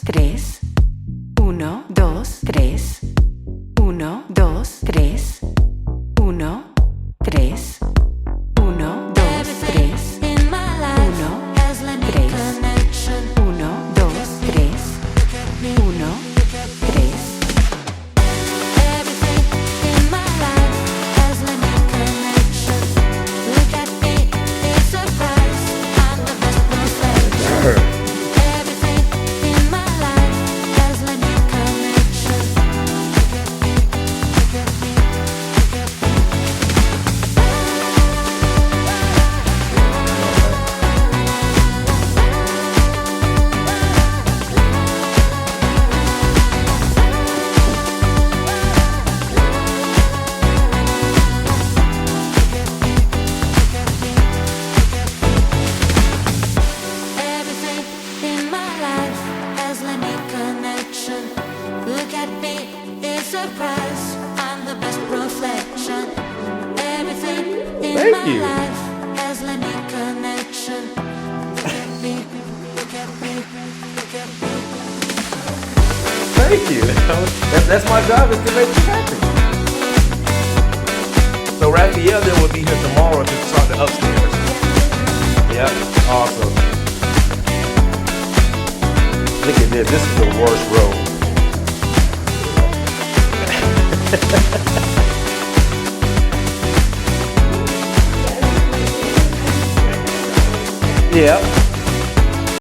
3. 1, 2, 3. 1, 2, 3. 1, 3. 1, 2, 3. 1, 2, 3. 1, 3. Thank you. Thank you. That's my job, is to make you happy. So Raphael then will be here tomorrow to start the upstairs. Yep, awesome. Look at this. This is the worst row. Yeah.